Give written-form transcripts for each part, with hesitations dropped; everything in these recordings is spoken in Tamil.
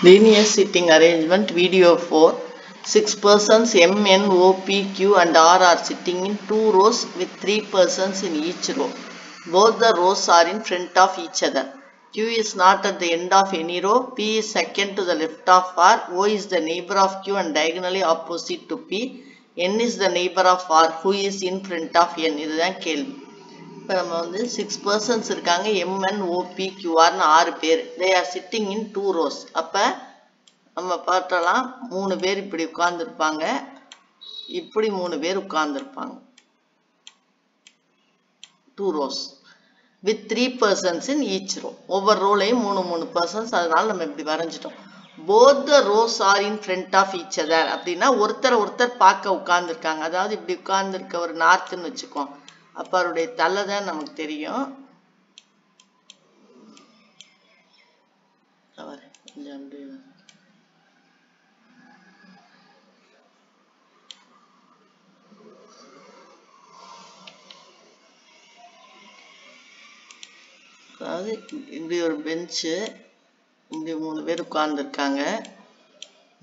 Linear sitting arrangement video 4. 6 persons M, N, O, P, Q and R are sitting in 2 rows with 3 persons in each row. Both the rows are in front of each other. Q is not at the end of any row. P is second to the left of R. O is the neighbor of Q and diagonally opposite to P. N is the neighbor of R who is in front of N. இதுதான் கேள்வி. இப்போ நம்ம வந்து 6 persons இருக்காங்க. MN, OP, QR னு 6 பேர். They are sitting in 2 rows. அப்போ நம்ம பார்த்தலாம் 3 பேர் இப்படி உட்கார்ந்துருப்பாங்க. இப்படி 3 பேர் உட்கார்ந்துருப்பாங்க. 2 rows. With 3 persons in each row. ஒவ்வொரு ரோலையும் 3 persons. அதனால நம்ம இப்படி வரைஞ்சிட்டோம். Both the rows are in front of each other. அப்படின்னா ஒருத்தர் பார்க்க உட்கார்ந்துருக்காங்க. அதாவது இப்படி உட்கார்ந்துருக்க ஒரு நார்த்துன்னு வச்சுக்கோம். அப்போ அவருடைய தலை தான் நமக்கு தெரியும். அதாவது இப்படி ஒரு பெஞ்சு, இப்படி 3 பேர் உட்கார்ந்துருக்காங்க.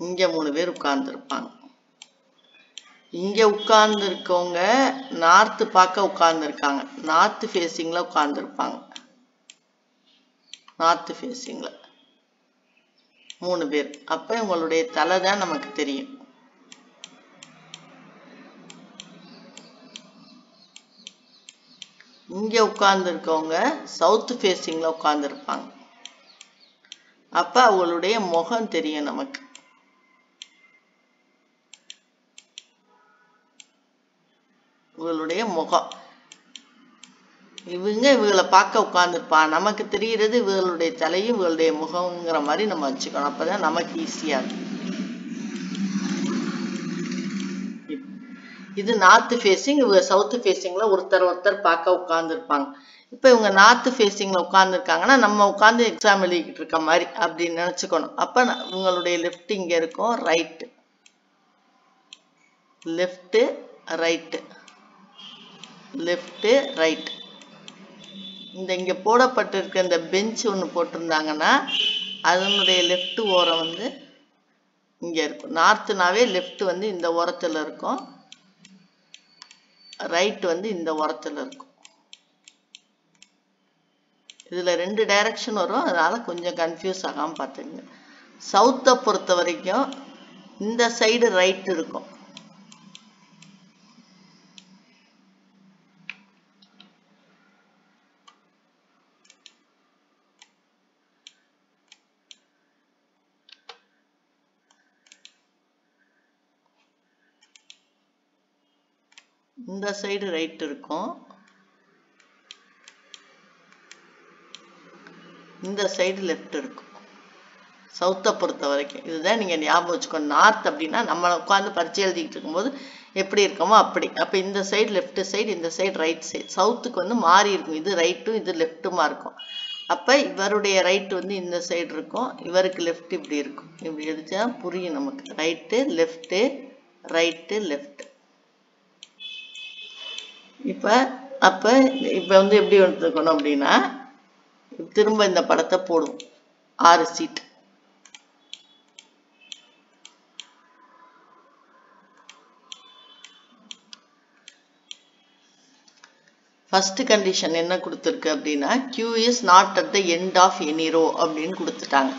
இங்க 3 பேர் உட்கார்ந்துருப்பாங்க. இங்க உட்கார்ந்து இருக்கவங்க நார்த் பார்க்க உட்கார்ந்துருக்காங்க. நார்த் ஃபேஸிங்ல உட்கார்ந்துருப்பாங்க. நார்த் ஃபேஸிங்ல 3 பேர். அப்ப உங்களுடைய தலை தான் நமக்கு தெரியும். இங்க உட்கார்ந்து இருக்கவங்க சவுத் ஃபேஸிங்ல உட்கார்ந்துருப்பாங்க. அப்ப அவங்களுடைய முகம் தெரியும் நமக்கு. இவங்களுடைய முகம். இவங்களை பார்க்க உட்கார்ந்துருப்பா. நமக்கு தெரிகிறது இவங்களுடைய தலையும் இவங்களுடைய முகம்ங்கிற மாதிரி நம்ம வச்சுக்கணும். அப்பதான் நமக்கு ஈஸியா இருக்கும். இது நார்த் ஃபேஸிங், இவங்க சவுத் ஃபேஸிங்ல ஒருத்தர் பார்க்க உட்கார்ந்துருப்பாங்க. இப்ப இவங்க நார்த் ஃபேஸிங்ல உட்கார்ந்துருக்காங்கன்னா நம்ம உட்கார்ந்து எக்ஸாம் எழுதிக்கிட்டு இருக்க மாதிரி அப்படின்னு நினைச்சுக்கணும். அப்ப இவங்களுடைய லெஃப்ட் இங்க இருக்கும், right left right left right. இந்த இங்க போடப்பட்டிருக்க இந்த பெஞ்ச் ஒன்று போட்டிருந்தாங்கன்னா அதனுடைய லெஃப்ட் ஓரம் வந்து இங்க இருக்கும். நார்த்னாவே லெஃப்ட் வந்து இந்த ஓரத்துல இருக்கும், ரைட் வந்து இந்த ஓரத்துல இருக்கும். இதுல 2 டைரக்ஷன் வரும், அதனால கொஞ்சம் கன்ஃபியூஸ் ஆகாம பார்த்துங்க. சவுத்தை பொறுத்த வரைக்கும் இந்த சைடு ரைட் இருக்கும். இந்த சைடு ரைட் இருக்கும், இந்த சைடு லெஃப்ட் இருக்கும். சவுத்தை பொறுத்த வரைக்கும் இதுதான் நீங்க ஞாபகம் வச்சுக்கணும். நார்த் அப்படின்னா நம்ம உட்காந்து பரிச்சை எழுதிக்கிட்டு இருக்கும்போது எப்படி இருக்கோமோ அப்படி. அப்ப இந்த சைடு லெஃப்ட் சைடு, இந்த சைடு ரைட் சைடு. சவுத்துக்கு வந்து மாறி இருக்கும். இது ரைட்டும் இது லெஃப்ட்டுமா இருக்கும். அப்ப இவருடைய ரைட் வந்து இந்த சைடு இருக்கும், இவருக்கு லெஃப்ட் இப்படி இருக்கும். இப்படி எடுத்தா புரியும் நமக்கு. Right left right left. அப்ப வந்து எப்படி எடுத்துக்கணும் அப்படின்னா திரும்ப இந்த படத்தை போடுவோம். 6 சீட். ஃபர்ஸ்ட் கண்டிஷன் என்ன கொடுத்துருக்கு அப்படின்னா Q is not at the end of any row அப்படின்னு கொடுத்துட்டாங்க.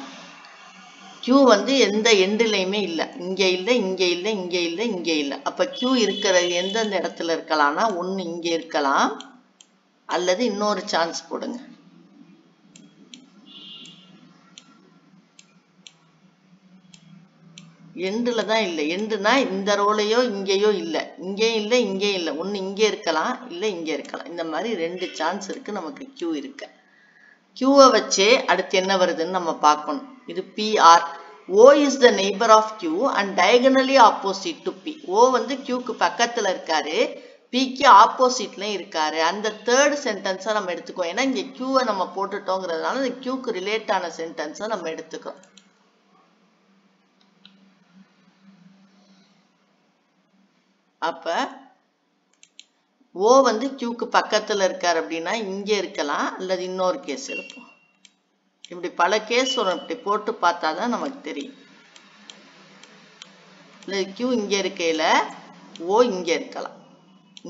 Q வந்து எந்த எண்ட்லையுமே இல்லை. இங்க இல்லை, இங்க இல்லை, இங்க இல்லை, இங்க இல்லை. அப்ப Q இருக்கிற எந்தெந்த இடத்துல இருக்கலாம்னா ஒன்னு இங்க இருக்கலாம், அல்லது இன்னொரு சான்ஸ் போடுங்க. எண்டுல தான் இல்லை. எண்டுனா இந்த ரோலையோ இங்கேயோ இல்லை, இங்கேயும் இல்லை, இங்கேயும் இல்லை. ஒன்னு இங்கே இருக்கலாம், இல்லை இங்கே இருக்கலாம். இந்த மாதிரி 2 சான்ஸ் இருக்கு நமக்கு Q இருக்கு. Qவை வச்சே அடுத்து என்ன வருதுன்னு நம்ம பார்க்கணும். இது PR. O is the neighbor of Q and diagonally opposite to P. O வந்து Qக்கு பக்கத்துல இருக்காரு, Pக்கு ஆப்போசிட்ல இருக்காரு. அந்த தேர்ட் சென்டென்ஸை நம்ம எடுத்துக்கோம். ஏன்னா இங்க Qவை நம்ம போட்டுட்டோங்கிறதுனால இந்த Qக்கு ரிலேட் ஆன சென்டென்ஸை நம்ம எடுத்துக்கிறோம். அப்ப O வந்து Qக்கு பக்கத்துல இருக்காரு அப்படின்னா இங்க இருக்கலாம், அல்லது இன்னொரு கேஸ் இருக்கும். இப்படி பல கேஸ் வரும். இப்படி போட்டு பார்த்தா தான் நமக்கு தெரியும். Q இங்க இருக்கையில O இங்க இருக்கலாம்,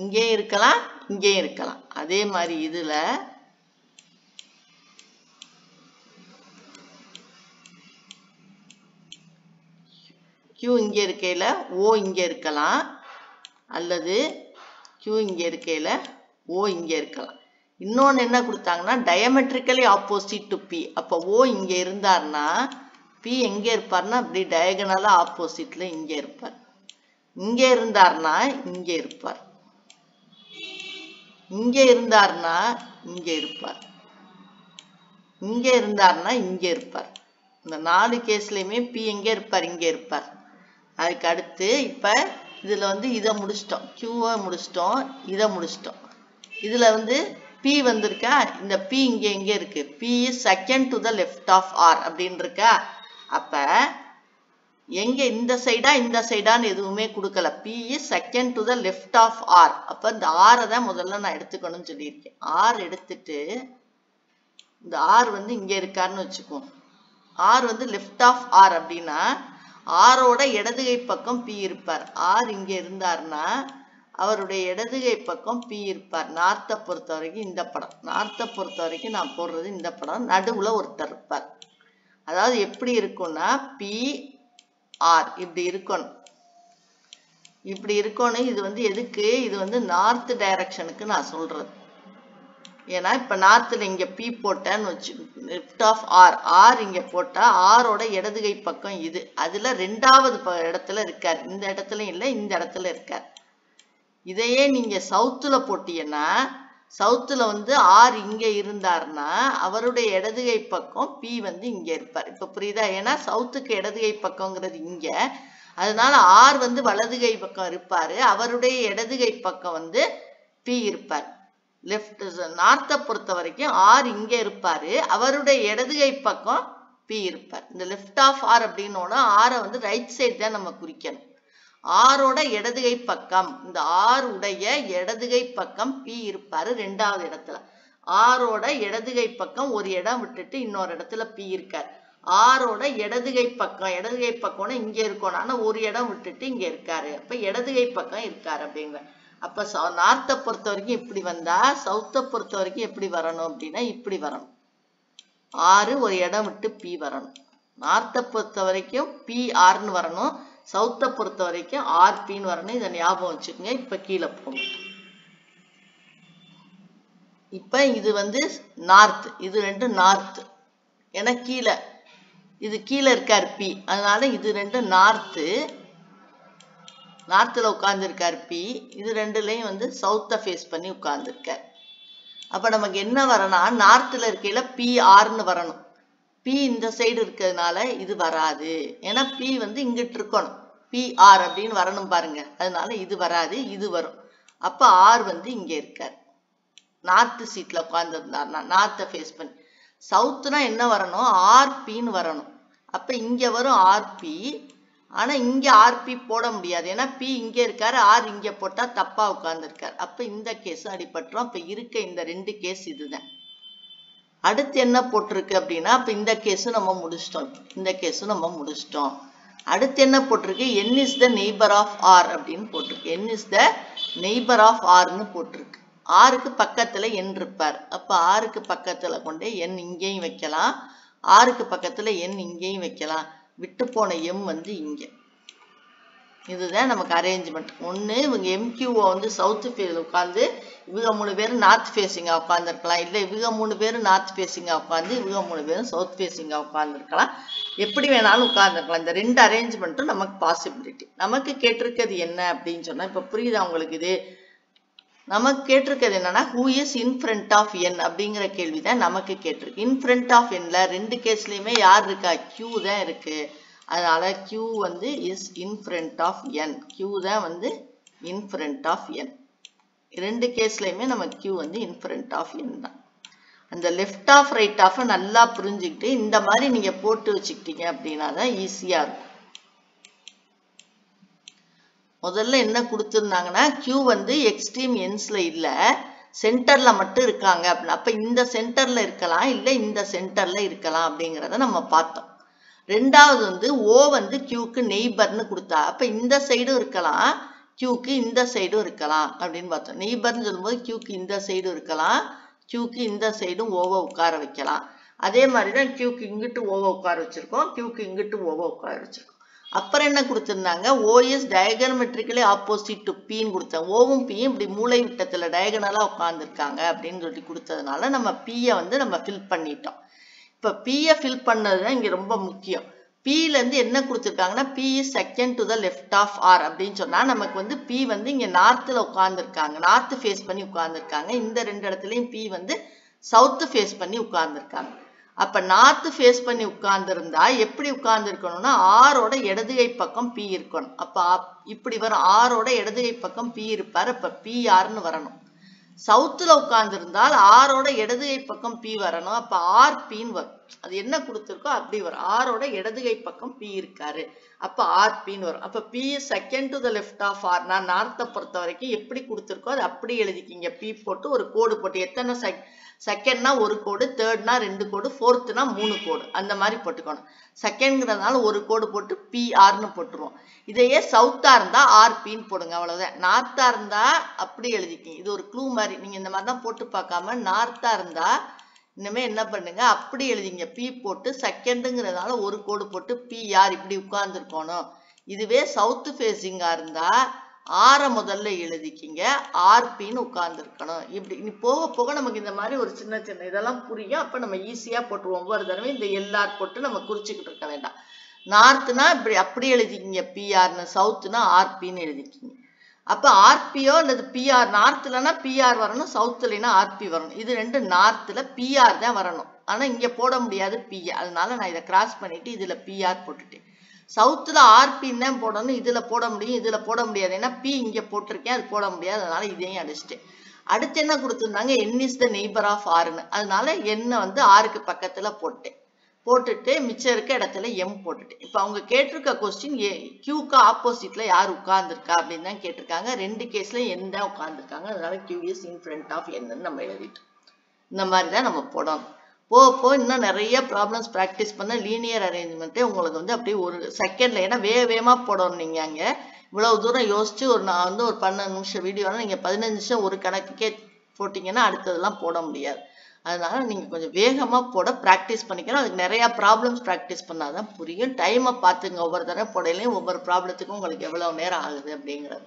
இங்கே இருக்கலாம், இங்கே இருக்கலாம். அதே மாதிரி இதுல Q இங்க இருக்கையில O இங்க இருக்கலாம், அல்லது Q இங்க இருக்கையில O இங்க இருக்கலாம். இன்னொன்னு என்ன கொடுத்தாங்கன்னா diametrically opposite to P. அப்ப O இங்க இருந்தார்னா P எங்க இருப்பார்னா இப்படி டயகனலா ஆப்போசிட்ல இங்க இருப்பார். இங்க இருந்தார்னா இங்க இருப்பார், இங்க இருந்தார்னா இங்க இருப்பார், இங்க இருந்தார்னா இங்க இருப்பார். இந்த 4 கேஸ்லயுமே P எங்க இருப்பார், இங்க இருப்பார். அதுக்கு அடுத்து இப்ப இதுல இதை முடிச்சிட்டோம், Q-வை முடிச்சிட்டோம், இதை முடிச்சிட்டோம். இதுல P வந்திருக்கா, இந்த P இங்க எங்க இருக்கு, P is second to the left of R அப்படின்னு இருக்கா. அப்ப எங்க இந்த சைடா இந்த சைடான்னு எதுவுமே கொடுக்கல. P is second to the left of R. அப்ப இந்த R தான் முதல்ல நான் எடுத்துக்கணும்னு சொல்லியிருக்கேன். R எடுத்துட்டு இந்த R இங்க இருக்காருன்னு வச்சுக்கோம். R left of R அப்படின்னா ஆரோட இடதுகை பக்கம் P இருப்பார். R இங்க இருந்தார்னா அவருடைய இடதுகை பக்கம் P இருப்பார். நார்த்தை பொறுத்த வரைக்கும் இந்த படம், நார்த்தை பொறுத்த வரைக்கும் நான் போடுறது இந்த படம், நடுவுல ஒருத்தர் இருப்பார். அதாவது எப்படி இருக்கும்னா P R இப்படி இருக்கணும், இப்படி இருக்கணும். இது எதுக்கு, இது நார்த் டைரக்ஷனுக்கு நான் சொல்றது. ஏன்னா இப்ப நார்த்ல இங்க P போட்டேன்னு வச்சு லெஃப்ட் ஆஃப் R, R இங்க போட்டா ஆரோட இடதுகை பக்கம் இது, அதுல 2வது இடத்துல இருக்கார். இந்த இடத்துல இல்ல, இந்த இடத்துல இருக்கார். இதையே நீங்க சவுத்துல போட்டீங்கன்னா சவுத்துல R இங்க இருந்தார்னா அவருடைய இடதுகை பக்கம் P இங்க இருப்பார். இப்ப புரியுதா? ஏன்னா சவுத்துக்கு இடதுகை பக்கம்ங்கிறது இங்க, அதனால R வலதுகை பக்கம் இருப்பாரு, அவருடைய இடதுகை பக்கம் P இருப்பார். லெஃப்ட் நார்த்தை பொறுத்த வரைக்கும் R இங்க இருப்பாரு, அவருடைய இடதுகை பக்கம் P இருப்பார். இந்த லெஃப்ட் ஆஃப் R அப்படின்னோட R ரைட் சைடு தான் நம்ம குறிக்கணும். ஆரோட இடதுகை பக்கம், இந்த R உடைய இடதுகை பக்கம் P இருப்பாரு 2வது இடத்துல. ஆரோட இடதுகை பக்கம் ஒரு இடம் விட்டுட்டு இன்னொரு இடத்துல P இருக்கார். ஆரோட இடதுகை பக்கம்னா இங்க இருக்கணும், ஆனா ஒரு இடம் விட்டுட்டு இங்க இருக்காரு. அப்ப இடதுகை பக்கம் இருக்காரு அப்படிங்கிற. அப்ப நார்த்தை பொறுத்த வரைக்கும் இப்படி வந்தா, சவுத்தை பொறுத்த வரைக்கும் எப்படி வரணும் அப்படின்னா இப்படி வரணும். R ஒரு இடம் விட்டு P வரணும். நார்த்தை பொறுத்த வரைக்கும் PR வரணும், சவுத்தை பொறுத்த வரைக்கும் RPன்னு வரணும். இதை ஞாபகம் வச்சுக்கோங்க. இப்ப கீழே போகும். இப்ப இது நார்த், இது 2 நார்த். ஏன்னா கீழே இது கீழே இருக்கார் P, அதனால இது 2 நார்த்து, நார்த்ல உட்கார்ந்து இருக்கார் P. இது 2லயும் சவுத்தை ஃபேஸ் பண்ணி உட்கார்ந்து இருக்கார். அப்ப நமக்கு என்ன வரணும், நார்த்ல இருக்கையில PR வரணும். P இந்த சைடு இருக்கிறதுனால இது வராது. ஏன்னா P இங்கிட்டு இருக்கணும், PR அப்படின்னு வரணும் பாருங்க. அதனால இது வராது, இது வரும். அப்ப R இங்க இருக்கார், நார்த் சீட்ல உட்கார்ந்து இருந்தார்னா நார்த்தை ஃபேஸ் பண்ணி. சவுத்னா என்ன வரணும், RPன்னு வரணும். அப்ப இங்க வரும் RP, ஆனா இங்க RP போட முடியாது. ஏன்னா P இங்க இருக்காரு, R இங்க போட்டா தப்பா உட்கார்ந்து இருக்காரு. அப்ப இந்த கேஸ் அடிபட்டுரும். அப்ப இருக்க இந்த 2 கேஸ் இதுதான். அடுத்து என்ன போட்டிருக்கு அப்படின்னா, அப்ப இந்த கேஸும் நம்ம முடிச்சிட்டோம், இந்த கேஸும் நம்ம முடிச்சிட்டோம். அடுத்து என்ன போட்டிருக்கு, N is the neighbor of R அப்படின்னு போட்டிருக்கு. N is the neighbor of Rன்னு போட்டிருக்கு. Rக்கு பக்கத்துல N இருப்பார். அப்ப Rக்கு பக்கத்துல கொண்டு N இங்கேயும் வைக்கலாம், Rக்கு பக்கத்துல N இங்கேயும் வைக்கலாம். விட்டு போன M இங்க. இதுதான் நமக்கு அரேஞ்ச்மெண்ட். ஒன்று இவங்க MQO சவுத் ஃபேஸில் உட்காந்து இவங்க 3 பேரும் நார்த் ஃபேஸிங்காக உட்காந்துருக்கலாம், இல்லை இவங்க 3 பேரும் நார்த் ஃபேஸிங்காக உட்காந்து இவங்க 3 பேரும் சவுத் ஃபேஸிங்காக உட்காந்துருக்கலாம். எப்படி வேணாலும் உட்காந்துருக்கலாம். இந்த 2 அரேஞ்ச்மெண்ட்டும் நமக்கு பாசிபிலிட்டி. நமக்கு கேட்டிருக்கிறது என்ன அப்படின்னு சொன்னால், இப்போ புரியுதா உங்களுக்கு? இது நமக்கு கேட்டிருக்கிறது என்னன்னா, who is in front of N அப்படிங்கிற கேள்வி தான் நமக்கு கேட்டிருக்கு. இன் ஃப்ரண்ட் ஆஃப் Nல 2 கேஸ்லையுமே யார் இருக்கா, Q தான் இருக்கு. அதனால Q is in front of N. Q தான் in front of N. 2 கேஸ்லயுமே நம்ம Q in front of N தான். அந்த லெஃப்ட் ஆஃப் ரைட் ஆஃப் நல்லா புரிஞ்சுக்கிட்டு இந்த மாதிரி நீங்க போட்டு வச்சுக்கிட்டீங்க அப்படின்னா தான் ஈஸியா இருக்கும். முதல்ல என்ன கொடுத்துருந்தாங்கன்னா, Q எக்ஸ்ட்ரீம் எண்ட்ஸ்ல இல்ல, சென்டர்ல மட்டும் இருக்காங்க அப்படின்னா அப்ப இந்த சென்டர்ல இருக்கலாம் இல்ல இந்த சென்டர்ல இருக்கலாம் அப்படிங்கறத நம்ம பார்த்தோம். ரெண்டாவது வந்து O வந்து Qக்கு நெய்பர்னு கொடுத்தா அப்ப இந்த சைடும் இருக்கலாம் Qக்கு இந்த சைடும் இருக்கலாம் அப்படின்னு பார்த்தோம். நெய்பர்னு சொல்லும்போது Qக்கு இந்த சைடும் இருக்கலாம் Qக்கு இந்த சைடும் ஓவை உட்கார வைக்கலாம். அதே மாதிரிதான் Qக்கு இங்கிட்டு ஓவை உட்கார வச்சிருக்கோம் Qக்கு இங்கிட்டு ஓவை உட்கார வச்சிருக்கோம். அப்புறம் என்ன கொடுத்திருந்தாங்க O is diagonally opposite to Pன்னு கொடுத்தாங்க. ஓவும் Pயும் இப்படி மூளை விட்டத்துல டயகனலா உட்கார்ந்துருக்காங்க அப்படின்னு சொல்லி கொடுத்ததுனால நம்ம Pயை வந்து நம்ம ஃபில் பண்ணிட்டோம். இப்ப Pயை ஃபில் பண்ணதுதான் இங்க ரொம்ப முக்கியம். Pல இருந்து என்ன கொடுத்திருக்காங்கன்னா P is second to the left of R அப்படின்னு சொன்னா நமக்கு வந்து P வந்து இங்க நார்த்ல உட்கார்ந்துருக்காங்க, நார்த் ஃபேஸ் பண்ணி உட்கார்ந்துருக்காங்க. இந்த ரெண்டு இடத்துலயும் P வந்து சவுத் ஃபேஸ் பண்ணி உட்கார்ந்துருக்காங்க. அப்ப நார்த் ஃபேஸ் பண்ணி உட்கார்ந்துருந்தா எப்படி உட்கார்ந்துருக்கணும்னா ஆரோட இடதுகை பக்கம் P இருக்கணும். அப்ப இப்படி வரும், ஆரோட இடதுகை பக்கம் P இருப்பாரு. அப்ப PR வரணும். சவுத்துல உட்கார்ந்துருந்தால் ஆரோட இடதுகை பக்கம் P வரணும். அப்ப RPன்னு வரும். அது என்ன கொடுத்துருக்கோ அப்படி வரும். ஆரோட இடதுகை பக்கம் P இருக்காரு, அப்ப RPன்னு வரும். அப்ப P second to the left of R. நான் நார்த்தை பொறுத்த வரைக்கும் எப்படி கொடுத்துருக்கோ அது அப்படி எழுதிக்கிங்க. P போட்டு ஒரு கோடு போட்டு, எத்தனை செகண்ட்னா ஒரு கோடு, தேர்ட்னா 2 கோடு, ஃபோர்த்னா 3 கோடு, அந்த மாதிரி போட்டுக்கணும். செகண்ட்ங்கிறதுனால ஒரு கோடு போட்டு PRன்னு போட்டுருவோம். இதையே சவுத்தா இருந்தா RPன்னு போடுங்க, அவ்வளவுதான். நார்த்தா இருந்தா அப்படி எழுதிக்கிங்க. இது ஒரு க்ளூ மாதிரி, நீங்க இந்த மாதிரி தான் போட்டு பார்க்காம நார்த்தா இருந்தா இனிமே என்ன பண்ணுங்க அப்படி எழுதிங்க. P போட்டு செகண்டுங்கிறதுனால ஒரு கோடு போட்டு PR இப்படி உட்கார்ந்துருக்கணும். இதுவே சவுத் ஃபேஸிங்கா இருந்தா ஆரை முதல்ல எழுதிக்கிங்க, RPன்னு உட்கார்ந்துருக்கணும். இப்படி போக போக நமக்கு இந்த மாதிரி ஒரு சின்ன சின்ன இதெல்லாம் புரியும். அப்ப நம்ம ஈஸியா போட்டுருவோம். ஒவ்வொரு தடவை இந்த LR போட்டு நம்ம குறிச்சுக்கிட்டு இருக்க வேண்டாம். நார்த்னா இப்படி அப்படி எழுதிக்கிங்க PRன்னு, சவுத்னா RPன்னு எழுதிக்கிங்க. அப்ப RPயோ அல்லது PR, நார்த்லனா PR வரணும், சவுத்லனா RP வரணும். இது ரெண்டு நார்த்ல PR தான் வரணும். ஆனா இங்க போட முடியாது P, அதனால நான் இதை கிராஸ் பண்ணிட்டு இதுல PR போட்டுட்டேன். சவுத்துல RP தான் போடணும், இதுல போட முடியும், இதுல போட முடியாது. ஏன்னா P இங்க போட்டிருக்கேன், அது போட முடியாது, அதனால இதையும் அடிச்சிட்டேன். அடுத்து என்ன கொடுத்திருந்தாங்க, N is the neighbor of Rன்னு, அதனால N வந்து Rக்கு பக்கத்துல போட்டுட்டு மிச்சம் இருக்க இடத்துல M போட்டுட்டேன். இப்ப அவங்க கேட்டிருக்க கொஸ்டின் Qக்கு ஆப்போசிட்ல யார் உட்கார்ந்துருக்கா அப்படின்னு தான் கேட்டிருக்காங்க. ரெண்டு கேஸ்ல N தான் உட்கார்ந்துருக்காங்க, அதனால Q is in front of N நம்ம எழுதிட்டோம். இந்த மாதிரி தான் நம்ம போடணும். போ இன்னும் நிறைய ப்ராப்ளம்ஸ் ப்ராக்டிஸ் பண்ண லீனியர் அரேஞ்ச்மெண்ட்டே உங்களுக்கு வந்து அப்படியே ஒரு செகண்ட்ல, ஏன்னா வேகமா போடணும். நீங்க அங்க இவ்வளவு தூரம் யோசிச்சு நான் வந்து ஒரு 12 நிமிஷம் வீடியோ நீங்க 15 நிமிஷம் ஒரு கணக்குக்கே போட்டீங்கன்னா அடுத்ததெல்லாம் போட முடியாது. அதனால நீங்க கொஞ்சம் வேகமா போட ப்ராக்டிஸ் பண்ணிக்கணும். அதுக்கு நிறைய ப்ராப்ளம்ஸ் ப்ராக்டிஸ் பண்ணாதான் புரியும். டைமை பார்த்துங்க, ஒவ்வொரு தடவை போடையிலையும் ஒவ்வொரு ப்ராப்ளத்துக்கும் உங்களுக்கு எவ்வளவு நேரம் ஆகுது அப்படிங்கிறது.